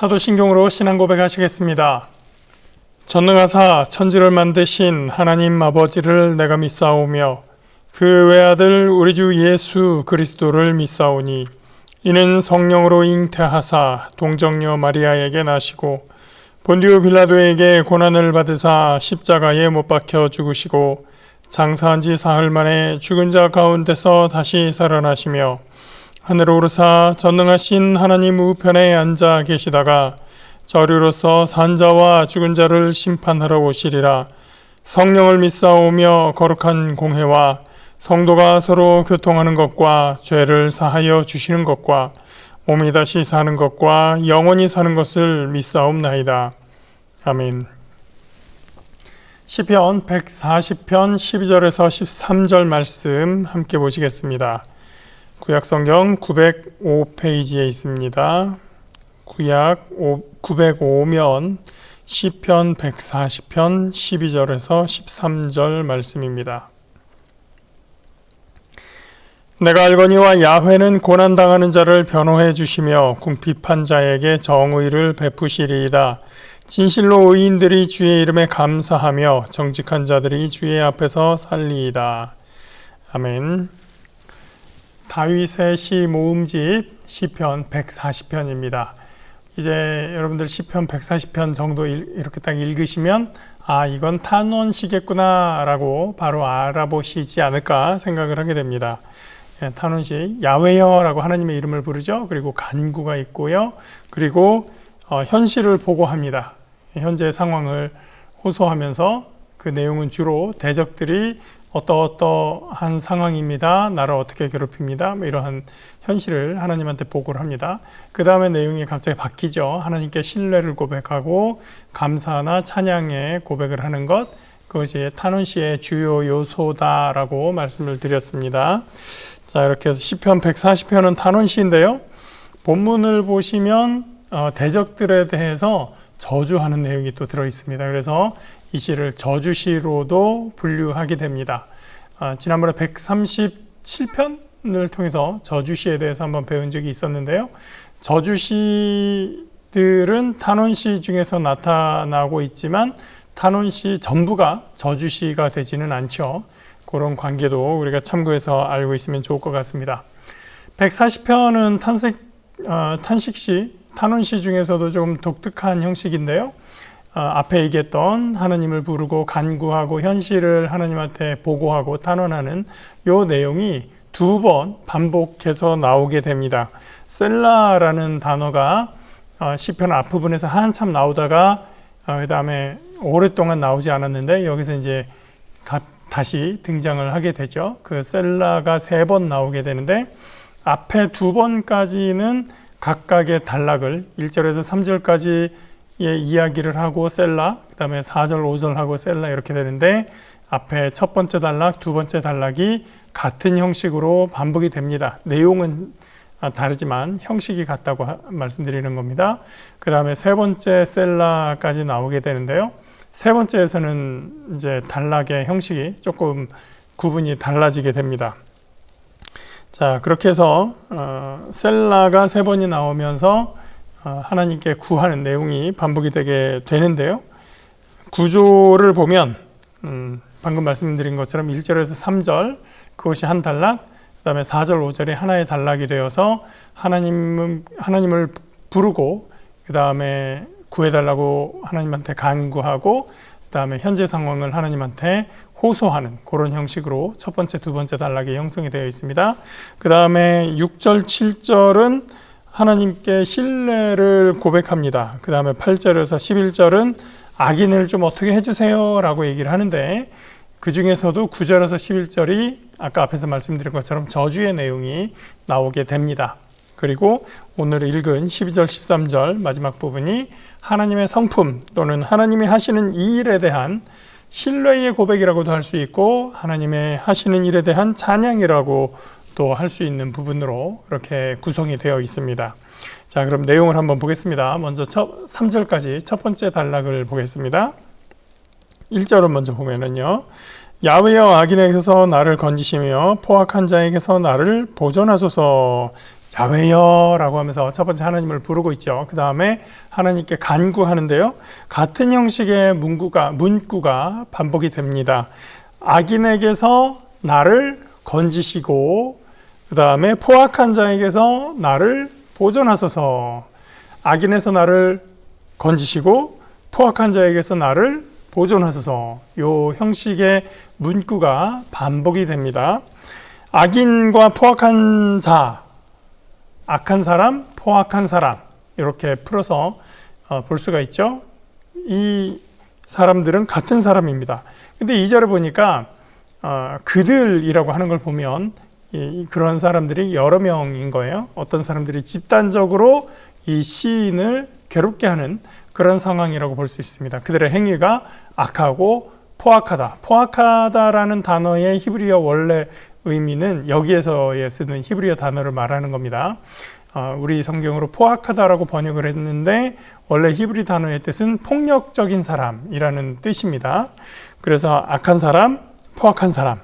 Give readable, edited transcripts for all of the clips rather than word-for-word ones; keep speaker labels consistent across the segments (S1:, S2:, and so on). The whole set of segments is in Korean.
S1: 사도신경으로 신앙 고백하시겠습니다. 전능하사 천지를 만드신 하나님 아버지를 내가 믿사오며 그 외아들 우리 주 예수 그리스도를 믿사오니 이는 성령으로 잉태하사 동정녀 마리아에게 나시고 본디오 빌라도에게 고난을 받으사 십자가에 못 박혀 죽으시고 장사한 지 사흘 만에 죽은 자 가운데서 다시 살아나시며 하늘로 오르사 전능하신 하나님 우편에 앉아 계시다가 저리로서 산자와 죽은 자를 심판하러 오시리라. 성령을 믿사오며 거룩한 공회와 성도가 서로 교통하는 것과 죄를 사하여 주시는 것과 몸이 다시 사는 것과 영원히 사는 것을 믿사옵나이다. 아멘. 시편 140편 12절에서 13절 말씀 함께 보시겠습니다. 구약성경 905페이지에 있습니다. 구약 905면 시편 140편 12절에서 13절 말씀입니다. 내가 알거니와 야훼는 고난당하는 자를 변호해 주시며 궁핍한 자에게 정의를 베푸시리이다. 진실로 의인들이 주의 이름에 감사하며 정직한 자들이 주의 앞에서 살리이다. 아멘. 다윗의 시 모음집 시편 140편입니다. 이제 여러분들 시편 140편 정도 이렇게 딱 읽으시면 이건 탄원시겠구나 라고 바로 알아보시지 않을까 생각을 하게 됩니다. 탄원시, 야훼여 라고 하나님의 이름을 부르죠. 그리고 간구가 있고요. 그리고 현실을 보고합니다. 현재 상황을 호소하면서 그 내용은 주로 대적들이 어떠한 상황입니다. 나를 어떻게 괴롭힙니다. 이러한 현실을 하나님한테 보고를 합니다. 그 다음에 내용이 갑자기 바뀌죠. 하나님께 신뢰를 고백하고 감사나 찬양의 고백을 하는 것, 그것이 탄원시의 주요 요소다라고 말씀을 드렸습니다. 자, 이렇게 해서 시편 140편은 탄원시인데요. 본문을 보시면 대적들에 대해서 저주하는 내용이 또 들어있습니다. 그래서 이 시를 저주시로도 분류하게 됩니다. 지난번에 137편을 통해서 저주시에 대해서 한번 배운 적이 있었는데요. 저주시들은 탄원시 중에서 나타나고 있지만 탄원시 전부가 저주시가 되지는 않죠. 그런 관계도 우리가 참고해서 알고 있으면 좋을 것 같습니다. 140편은 탄식시, 탄원시 중에서도 좀 독특한 형식인데요. 앞에 얘기했던 하나님을 부르고 간구하고 현실을 하나님한테 보고하고 탄원하는 이 내용이 두 번 반복해서 나오게 됩니다. 셀라라는 단어가 시편 앞부분에서 한참 나오다가 그 다음에 오랫동안 나오지 않았는데 여기서 이제 다시 등장을 하게 되죠. 그 셀라가 3번 나오게 되는데 앞에 2번까지는 각각의 단락을 1절에서 3절까지의 이야기를 하고 셀라, 그 다음에 4절, 5절 하고 셀라 이렇게 되는데 앞에 첫 번째 단락, 두 번째 단락이 같은 형식으로 반복이 됩니다. 내용은 다르지만 형식이 같다고 말씀드리는 겁니다. 그 다음에 세 번째 셀라까지 나오게 되는데요. 세 번째에서는 이제 단락의 형식이 조금 구분이 달라지게 됩니다. 자, 그렇게 해서 셀라가 3번이 나오면서 하나님께 구하는 내용이 반복이 되게 되는데요. 구조를 보면 방금 말씀드린 것처럼 1절에서 3절 그것이 한 단락, 그 다음에 4절, 5절이 하나의 단락이 되어서 하나님을 부르고 그 다음에 구해달라고 하나님한테 간구하고 그 다음에 현재 상황을 하나님한테 호소하는 그런 형식으로 첫 번째, 두 번째 단락이 형성이 되어 있습니다. 그 다음에 6절, 7절은 하나님께 신뢰를 고백합니다. 그 다음에 8절에서 11절은 악인을 좀 어떻게 해주세요 라고 얘기를 하는데 그 중에서도 9절에서 11절이 아까 앞에서 말씀드린 것처럼 저주의 내용이 나오게 됩니다. 그리고 오늘 읽은 12절, 13절 마지막 부분이 하나님의 성품 또는 하나님이 하시는 이 일에 대한 신뢰의 고백이라고도 할 수 있고 하나님의 하시는 일에 대한 찬양이라고 또 할 수 있는 부분으로 이렇게 구성이 되어 있습니다. 자, 그럼 내용을 한번 보겠습니다. 먼저 3절까지 첫 번째 단락을 보겠습니다. 1절을 먼저 보면은요. 야훼여 악인에게서 나를 건지시며 포악한 자에게서 나를 보존하소서. 야훼여라고 하면서 첫 번째 하나님을 부르고 있죠. 그 다음에 하나님께 간구하는데요. 같은 형식의 문구가 반복이 됩니다. 악인에게서 나를 건지시고, 그 다음에 포악한 자에게서 나를 보존하소서. 악인에서 나를 건지시고 포악한 자에게서 나를 보존하소서. 요 형식의 문구가 반복이 됩니다. 악인과 포악한 자, 악한 사람, 포악한 사람, 이렇게 풀어서 볼 수가 있죠. 이 사람들은 같은 사람입니다. 근데 2절에 보니까 그들이라고 하는 걸 보면 그런 사람들이 여러 명인 거예요. 어떤 사람들이 집단적으로 이 시인을 괴롭게 하는 그런 상황이라고 볼 수 있습니다. 그들의 행위가 악하고 포악하다. 포악하다라는 단어의 히브리어 원래 의미는 여기에서 쓰는 히브리어 단어를 말하는 겁니다. 우리 성경으로 포악하다라고 번역을 했는데 원래 히브리 단어의 뜻은 폭력적인 사람이라는 뜻입니다. 그래서 악한 사람, 포악한 사람,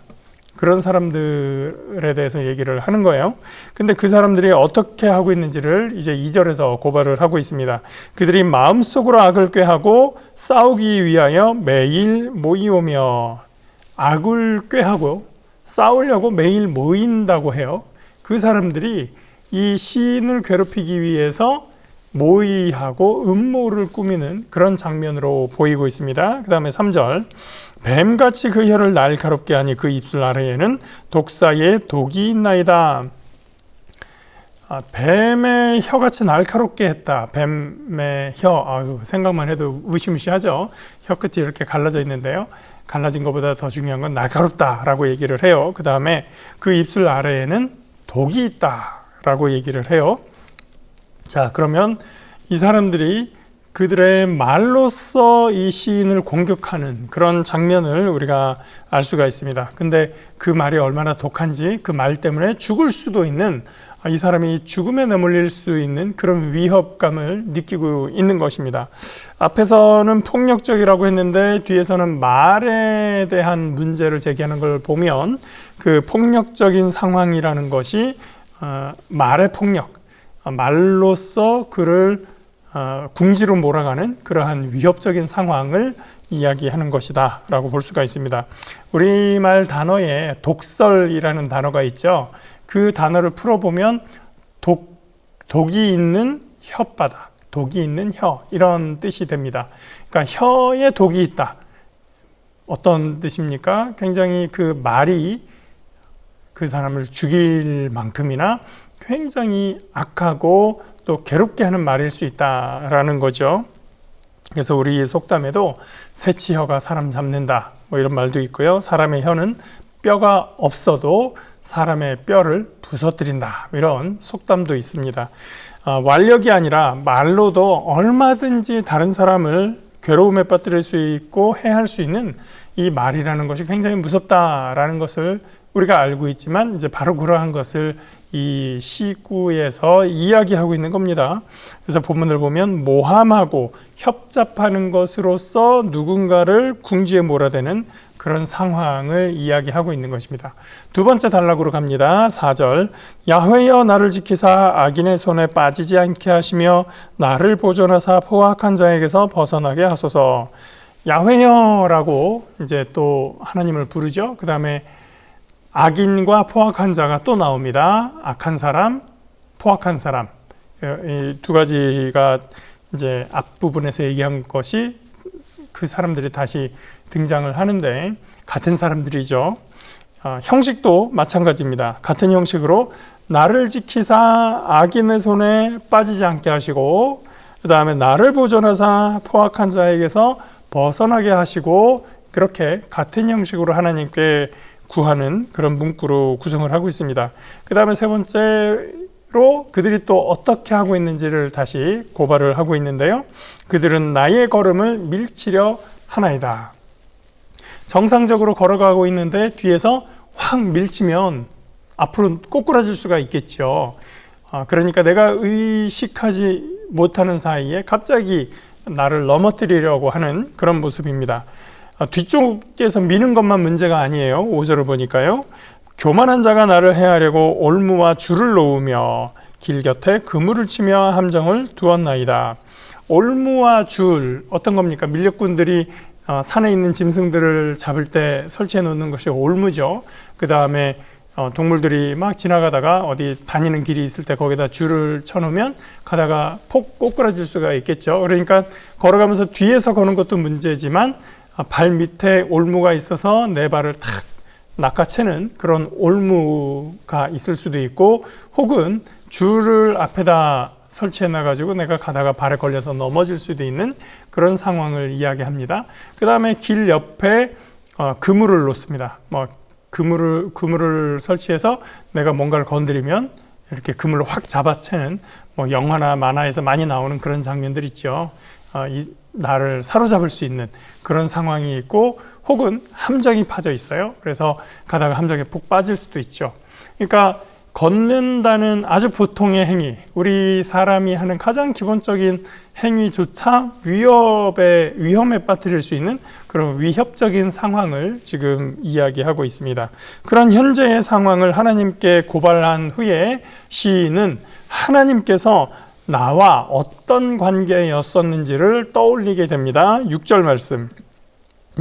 S1: 그런 사람들에 대해서 얘기를 하는 거예요. 근데 그 사람들이 어떻게 하고 있는지를 이제 2절에서 고발을 하고 있습니다. 그들이 마음속으로 악을 꾀하고 싸우기 위하여 매일 모이오며, 악을 꾀하고 싸우려고 매일 모인다고 해요. 그 사람들이 이 시인을 괴롭히기 위해서 모의하고 음모를 꾸미는 그런 장면으로 보이고 있습니다. 그 다음에 3절, 뱀같이 그 혀를 날카롭게 하니 그 입술 아래에는 독사의 독이 있나이다. 뱀의 혀같이 날카롭게 했다. 뱀의 혀, 생각만 해도 무시무시하죠. 혀끝이 이렇게 갈라져 있는데요. 갈라진 것보다 더 중요한 건 날카롭다라고 얘기를 해요. 그 다음에 그 입술 아래에는 독이 있다라고 얘기를 해요. 자, 그러면 이 사람들이 그들의 말로써 이 시인을 공격하는 그런 장면을 우리가 알 수가 있습니다. 근데 그 말이 얼마나 독한지, 그 말 때문에 죽을 수도 있는, 이 사람이 죽음에 내몰릴 수 있는 그런 위협감을 느끼고 있는 것입니다. 앞에서는 폭력적이라고 했는데 뒤에서는 말에 대한 문제를 제기하는 걸 보면 그 폭력적인 상황이라는 것이 말의 폭력, 말로써 그를 궁지로 몰아가는 그러한 위협적인 상황을 이야기하는 것이다 라고 볼 수가 있습니다. 우리말 단어에 독설이라는 단어가 있죠. 그 단어를 풀어보면 독이 있는 혓바닥, 독이 있는 혀, 이런 뜻이 됩니다. 그러니까 혀에 독이 있다. 어떤 뜻입니까? 굉장히 그 말이 그 사람을 죽일 만큼이나 굉장히 악하고 또 괴롭게 하는 말일 수 있다라는 거죠. 그래서 우리 속담에도 새치혀가 사람 잡는다, 뭐 이런 말도 있고요. 사람의 혀는 뼈가 없어도 사람의 뼈를 부서뜨린다, 이런 속담도 있습니다. 완력이 아니라 말로도 얼마든지 다른 사람을 괴로움에 빠뜨릴 수 있고 해할 수 있는 이 말이라는 것이 굉장히 무섭다라는 것을 우리가 알고 있지만 이제 바로 그러한 것을 이 시구에서 이야기하고 있는 겁니다. 그래서 본문을 보면 모함하고 협잡하는 것으로서 누군가를 궁지에 몰아대는 그런 상황을 이야기하고 있는 것입니다. 두 번째 단락으로 갑니다. 4절, 야훼여 나를 지키사 악인의 손에 빠지지 않게 하시며 나를 보존하사 포악한 자에게서 벗어나게 하소서. 야훼여라고 이제 또 하나님을 부르죠. 그 다음에 악인과 포악한 자가 또 나옵니다. 악한 사람, 포악한 사람. 이 두 가지가 이제 앞부분에서 얘기한 것이 그 사람들이 다시 등장을 하는데 같은 사람들이죠. 형식도 마찬가지입니다. 같은 형식으로 나를 지키사 악인의 손에 빠지지 않게 하시고, 그 다음에 나를 보존하사 포악한 자에게서 벗어나게 하시고, 그렇게 같은 형식으로 하나님께 구하는 그런 문구로 구성을 하고 있습니다. 그 다음에 세 번째로 그들이 또 어떻게 하고 있는지를 다시 고발을 하고 있는데요. 그들은 나의 걸음을 밀치려 하나이다. 정상적으로 걸어가고 있는데 뒤에서 확 밀치면 앞으로 꼬꾸라질 수가 있겠죠. 그러니까 내가 의식하지 못하는 사이에 갑자기 나를 넘어뜨리려고 하는 그런 모습입니다. 뒤쪽에서 미는 것만 문제가 아니에요. 5절을 보니까요. 교만한 자가 나를 해하려고 올무와 줄을 놓으며 길 곁에 그물을 치며 함정을 두었나이다. 올무와 줄, 어떤 겁니까? 밀렵꾼들이 산에 있는 짐승들을 잡을 때 설치해 놓는 것이 올무죠. 그 다음에 동물들이 막 지나가다가 어디 다니는 길이 있을 때 거기다 줄을 쳐놓으면 가다가 폭 꼬꾸라질 수가 있겠죠. 그러니까 걸어가면서 뒤에서 거는 것도 문제지만 발 밑에 올무가 있어서 내 발을 탁 낚아채는 그런 올무가 있을 수도 있고, 혹은 줄을 앞에다 설치해 놔가지고 내가 가다가 발에 걸려서 넘어질 수도 있는 그런 상황을 이야기합니다. 그 다음에 길 옆에 그물을 놓습니다. 그물을 설치해서 내가 뭔가를 건드리면 이렇게 그물을 확 잡아채는, 영화나 만화에서 많이 나오는 그런 장면들 있죠. 나를 사로잡을 수 있는 그런 상황이 있고, 혹은 함정이 파져 있어요. 그래서 가다가 함정에 푹 빠질 수도 있죠. 그러니까 걷는다는 아주 보통의 행위, 우리 사람이 하는 가장 기본적인 행위조차 위험에 빠뜨릴 수 있는 그런 위협적인 상황을 지금 이야기하고 있습니다. 그런 현재의 상황을 하나님께 고발한 후에 시인은 하나님께서 나와 어떤 관계였었는지를 떠올리게 됩니다. 6절 말씀.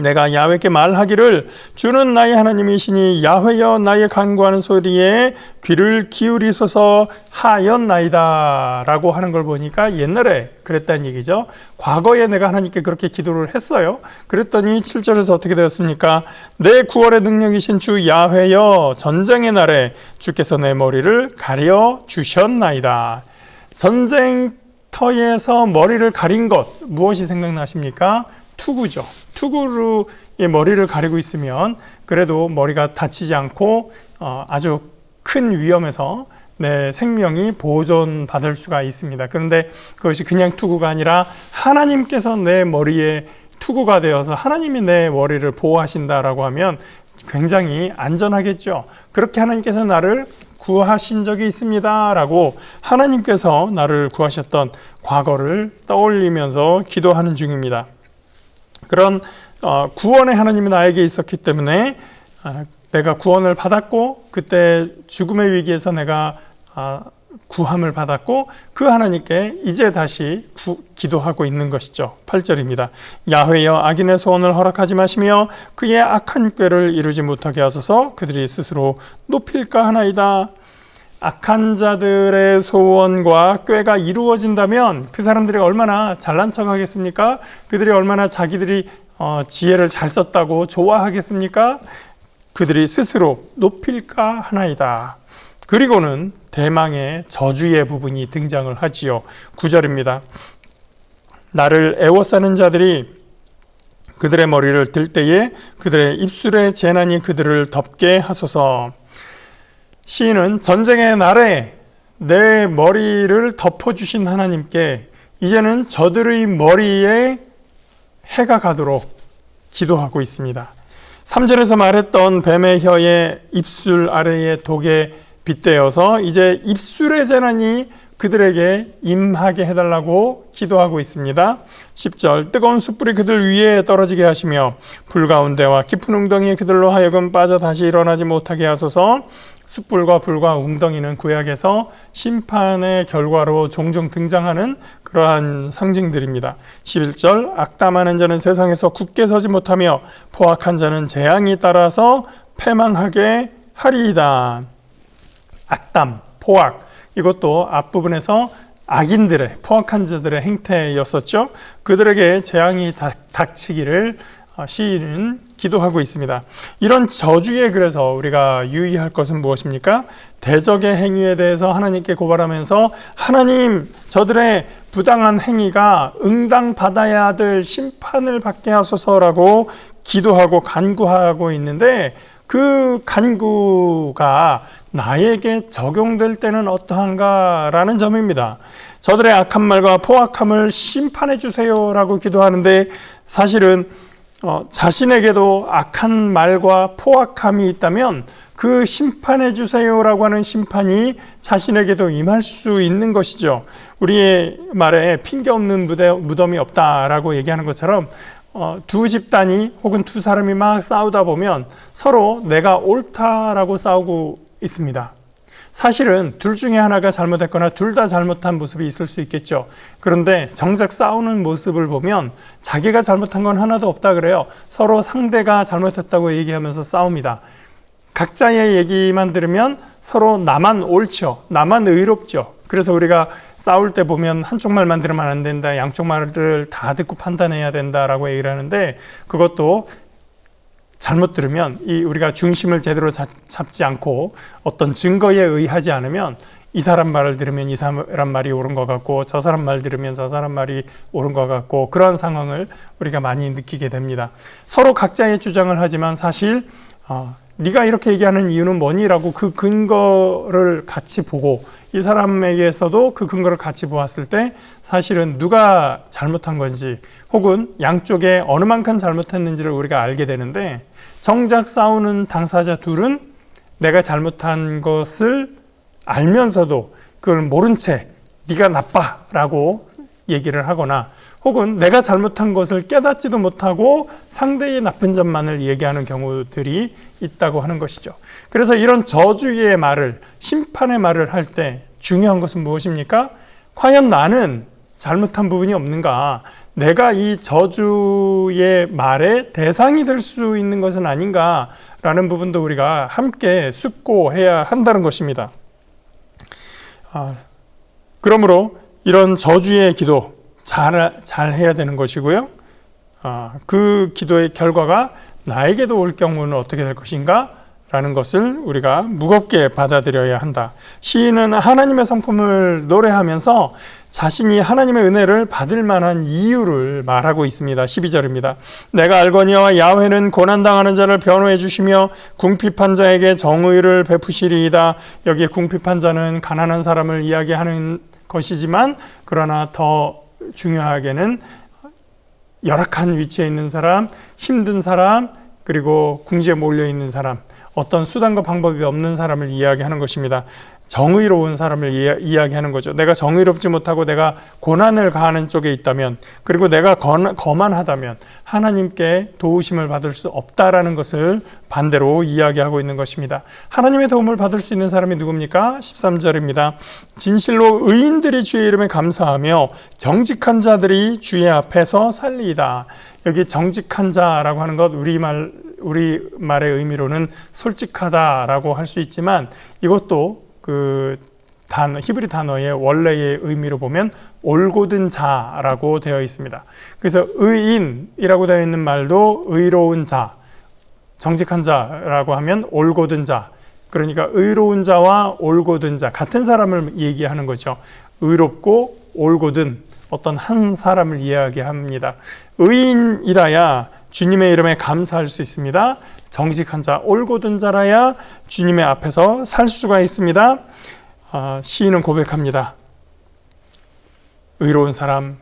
S1: 내가 야훼께 말하기를 주는 나의 하나님이시니 야훼여 나의 간구하는 소리에 귀를 기울이소서 하였나이다 라고 하는 걸 보니까 옛날에 그랬다는 얘기죠. 과거에 내가 하나님께 그렇게 기도를 했어요. 그랬더니 7절에서 어떻게 되었습니까? 내 구원의 능력이신 주 야훼여 전쟁의 날에 주께서 내 머리를 가려 주셨나이다. 전쟁터에서 머리를 가린 것, 무엇이 생각나십니까? 투구죠. 투구로 머리를 가리고 있으면 그래도 머리가 다치지 않고 아주 큰 위험에서 내 생명이 보존받을 수가 있습니다. 그런데 그것이 그냥 투구가 아니라 하나님께서 내 머리에 투구가 되어서 하나님이 내 머리를 보호하신다라고 하면 굉장히 안전하겠죠. 그렇게 하나님께서 나를 구하신 적이 있습니다 라고 하나님께서 나를 구하셨던 과거를 떠올리면서 기도하는 중입니다. 그런 구원의 하나님이 나에게 있었기 때문에 내가 구원을 받았고, 그때 죽음의 위기에서 내가 구함을 받았고, 그 하나님께 이제 다시 기도하고 있는 것이죠. 8절입니다. 야훼여 악인의 소원을 허락하지 마시며 그의 악한 꾀를 이루지 못하게 하소서. 그들이 스스로 높일까 하나이다. 악한 자들의 소원과 꾀가 이루어진다면 그 사람들이 얼마나 잘난 척 하겠습니까? 그들이 얼마나 자기들이 지혜를 잘 썼다고 좋아하겠습니까? 그들이 스스로 높일까 하나이다. 그리고는 대망의 저주의 부분이 등장을 하지요. 9절입니다. 나를 애워싸는 자들이 그들의 머리를 들 때에 그들의 입술의 재난이 그들을 덮게 하소서. 시인은 전쟁의 날에 내 머리를 덮어주신 하나님께 이제는 저들의 머리에 해가 가도록 기도하고 있습니다. 3절에서 말했던 뱀의 혀에 입술 아래에 독에 빗대어서 이제 입술의 재난이 그들에게 임하게 해달라고 기도하고 있습니다. 10절 뜨거운 숯불이 그들 위에 떨어지게 하시며 불 가운데와 깊은 웅덩이에 그들로 하여금 빠져 다시 일어나지 못하게 하소서. 숯불과 불과 웅덩이는 구약에서 심판의 결과로 종종 등장하는 그러한 상징들입니다. 11절 악담하는 자는 세상에서 굳게 서지 못하며 포악한 자는 재앙이 따라서 패망하게 하리이다. 악담, 포악, 이것도 앞부분에서 악인들의, 포악한 자들의 행태였었죠. 그들에게 재앙이 닥치기를 시인은 기도하고 있습니다. 이런 저주에 그래서 우리가 유의할 것은 무엇입니까? 대적의 행위에 대해서 하나님께 고발하면서 하나님, 저들의 부당한 행위가 응당받아야 될 심판을 받게 하소서라고 기도하고 간구하고 있는데, 그 간구가 나에게 적용될 때는 어떠한가라는 점입니다. 저들의 악한 말과 포악함을 심판해 주세요라고 기도하는데, 사실은 자신에게도 악한 말과 포악함이 있다면 그 심판해 주세요라고 하는 심판이 자신에게도 임할 수 있는 것이죠. 우리의 말에 핑계 없는 무덤이 없다라고 얘기하는 것처럼 두 집단이 혹은 두 사람이 막 싸우다 보면 서로 내가 옳다라고 싸우고 있습니다. 사실은 둘 중에 하나가 잘못했거나 둘 다 잘못한 모습이 있을 수 있겠죠. 그런데 정작 싸우는 모습을 보면 자기가 잘못한 건 하나도 없다 그래요. 서로 상대가 잘못했다고 얘기하면서 싸웁니다. 각자의 얘기만 들으면 서로 나만 옳죠. 나만 의롭죠. 그래서 우리가 싸울 때 보면 한쪽 말만 들으면 안 된다. 양쪽 말을 다 듣고 판단해야 된다라고 얘기를 하는데, 그것도 잘못 들으면 우리가 중심을 제대로 잡지 않고 어떤 증거에 의하지 않으면 이 사람 말을 들으면 이 사람 말이 옳은 것 같고 저 사람 말 들으면 저 사람 말이 옳은 것 같고, 그러한 상황을 우리가 많이 느끼게 됩니다. 서로 각자의 주장을 하지만 사실 네가 이렇게 얘기하는 이유는 뭐니? 라고 그 근거를 같이 보고 이 사람에게서도 그 근거를 같이 보았을 때 사실은 누가 잘못한 건지 혹은 양쪽에 어느 만큼 잘못했는지를 우리가 알게 되는데, 정작 싸우는 당사자 둘은 내가 잘못한 것을 알면서도 그걸 모른 채 네가 나빠 라고 얘기를 하거나, 혹은 내가 잘못한 것을 깨닫지도 못하고 상대의 나쁜 점만을 얘기하는 경우들이 있다고 하는 것이죠. 그래서 이런 저주의 말을, 심판의 말을 할 때 중요한 것은 무엇입니까? 과연 나는 잘못한 부분이 없는가? 내가 이 저주의 말의 대상이 될 수 있는 것은 아닌가라는 부분도 우리가 함께 숙고해야 한다는 것입니다. 그러므로 이런 저주의 기도 잘 해야 되는 것이고요. 그 기도의 결과가 나에게도 올 경우는 어떻게 될 것인가? 라는 것을 우리가 무겁게 받아들여야 한다. 시인은 하나님의 성품을 노래하면서 자신이 하나님의 은혜를 받을 만한 이유를 말하고 있습니다. 12절입니다. 내가 알거니와 야훼는 고난당하는 자를 변호해 주시며 궁핍한 자에게 정의를 베푸시리이다. 여기에 궁핍한 자는 가난한 사람을 이야기하는 것이지만, 그러나 더 중요하게는 열악한 위치에 있는 사람, 힘든 사람, 그리고 궁지에 몰려 있는 사람, 어떤 수단과 방법이 없는 사람을 이야기하는 것입니다. 정의로운 사람을 이야기하는 거죠. 내가 정의롭지 못하고 내가 고난을 가하는 쪽에 있다면, 그리고 내가 거만하다면 하나님께 도우심을 받을 수 없다라는 것을 반대로 이야기하고 있는 것입니다. 하나님의 도움을 받을 수 있는 사람이 누굽니까? 13절입니다. 진실로 의인들이 주의 이름에 감사하며 정직한 자들이 주의 앞에서 살리이다. 여기 정직한 자라고 하는 것, 우리말의 의미로는 솔직하다라고 할 수 있지만, 이것도 히브리 단어의 원래의 의미로 보면 올곧은 자라고 되어 있습니다. 그래서 의인이라고 되어 있는 말도 의로운 자, 정직한 자라고 하면 올곧은 자, 그러니까 의로운 자와 올곧은 자, 같은 사람을 얘기하는 거죠. 의롭고 올곧은 어떤 한 사람을 이야기합니다. 의인이라야 주님의 이름에 감사할 수 있습니다. 정직한 자, 올곧은 자라야 주님의 앞에서 살 수가 있습니다. 시인은 고백합니다. 의로운 사람,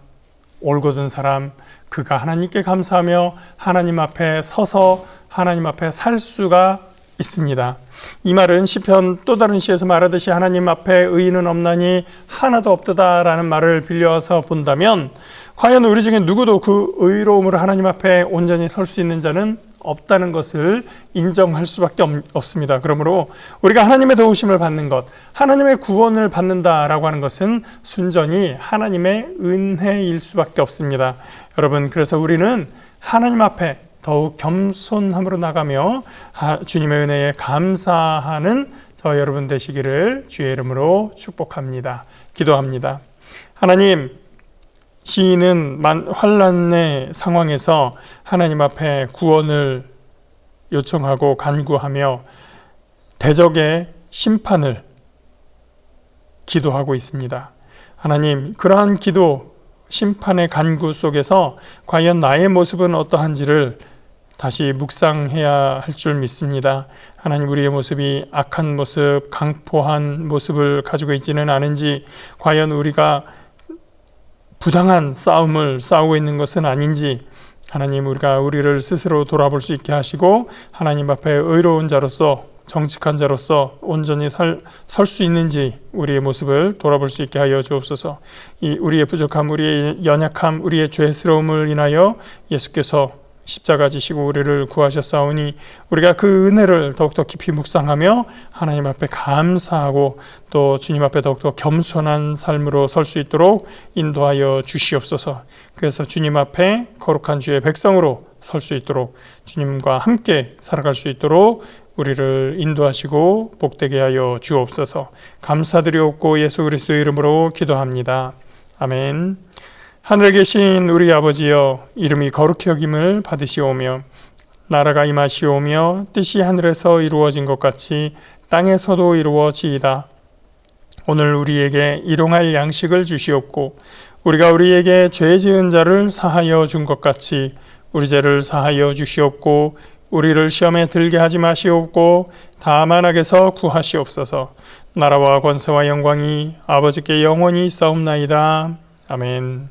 S1: 올곧은 사람, 그가 하나님께 감사하며 하나님 앞에 서서 하나님 앞에 살 수가 있습니다. 이 말은 시편 또 다른 시에서 말하듯이 하나님 앞에 의인은 없나니 하나도 없도다라는 말을 빌려서 본다면, 과연 우리 중에 누구도 그 의로움으로 하나님 앞에 온전히 설 수 있는 자는 없다는 것을 인정할 수밖에 없습니다. 그러므로 우리가 하나님의 도우심을 받는 것, 하나님의 구원을 받는다라고 하는 것은 순전히 하나님의 은혜일 수밖에 없습니다. 여러분, 그래서 우리는 하나님 앞에 더욱 겸손함으로 나가며 주님의 은혜에 감사하는 저 여러분 되시기를 주의 이름으로 축복합니다. 기도합니다. 하나님, 시인은 환난의 상황에서 하나님 앞에 구원을 요청하고 간구하며 대적의 심판을 기도하고 있습니다. 하나님, 그러한 기도, 심판의 간구 속에서 과연 나의 모습은 어떠한지를 다시 묵상해야 할 줄 믿습니다. 하나님, 우리의 모습이 악한 모습, 강포한 모습을 가지고 있지는 않은지, 과연 우리가 부당한 싸움을 싸우고 있는 것은 아닌지, 하나님, 우리가 우리를 스스로 돌아볼 수 있게 하시고 하나님 앞에 의로운 자로서 정직한 자로서 온전히 설 수 있는지 우리의 모습을 돌아볼 수 있게 하여 주옵소서. 이 우리의 부족함, 우리의 연약함, 우리의 죄스러움을 인하여 예수께서 십자가 지시고 우리를 구하셨사오니 우리가 그 은혜를 더욱더 깊이 묵상하며 하나님 앞에 감사하고 또 주님 앞에 더욱더 겸손한 삶으로 설 수 있도록 인도하여 주시옵소서. 그래서 주님 앞에 거룩한 주의 백성으로 설 수 있도록, 주님과 함께 살아갈 수 있도록 우리를 인도하시고 복되게 하여 주옵소서. 감사드리옵고 예수 그리스도의 이름으로 기도합니다. 아멘. 하늘에 계신 우리 아버지여, 이름이 거룩히 여김을 받으시오며 나라가 임하시오며 뜻이 하늘에서 이루어진 것 같이 땅에서도 이루어지이다. 오늘 우리에게 일용할 양식을 주시옵고 우리가 우리에게 죄 지은 자를 사하여 준 것 같이 우리 죄를 사하여 주시옵고 우리를 시험에 들게 하지 마시옵고 다만 악에서 구하시옵소서. 나라와 권세와 영광이 아버지께 영원히 있사옵나이다. 아멘.